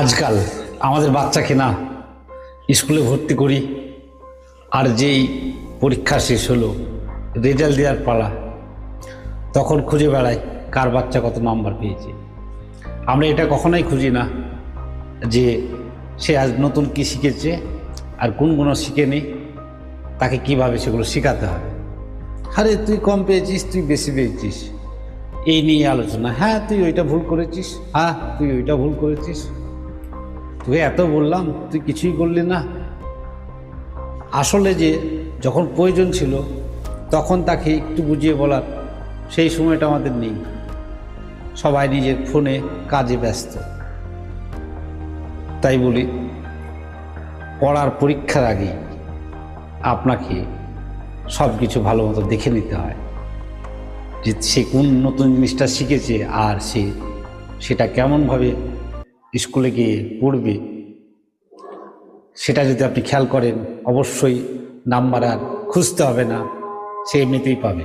আজকাল আমাদের বাচ্চাকে না স্কুলে ভর্তি করি, আর যেই পরীক্ষা শেষ হলো, রেজাল্ট দেওয়ার পালা, তখন খুঁজে বেড়াই কার বাচ্চা কত নাম্বার পেয়েছে। আমরা এটা কখনোই খুঁজি না যে সে আজ নতুন কি শিখেছে আর কোনগুলো শিখেনি, তাকে কিভাবে সেগুলো শেখাতে হবে। আরে তুই কম পেয়েছিস, তুই বেশি পেয়েছিস, এই নিয়ে আলোচনা। হ্যাঁ তুই ওইটা ভুল করেছিস, হ্যাঁ তুই ওইটা ভুল করেছিস, তোকে এত বললাম তুই কিছুই করলি না। আসলে যে যখন প্রয়োজন ছিল তখন তাকে একটু বুঝিয়ে বলার সেই সময়টা আমাদের নেই। সবাই নিজের ফোনে কাজে ব্যস্ত। তাই বলি, পড়ার পরীক্ষার আগে আপনাকে সব কিছু ভালো মতো দেখে নিতে হয় যে সে কোন নতুন জিনিসটা শিখেছে, আর সেটা কেমনভাবে স্কুলে গিয়ে পড়বে। সেটা যদি আপনি খেয়াল করেন, অবশ্যই নাম্বার আর খুঁজতে হবে না, সে এমনিতেই পাবে।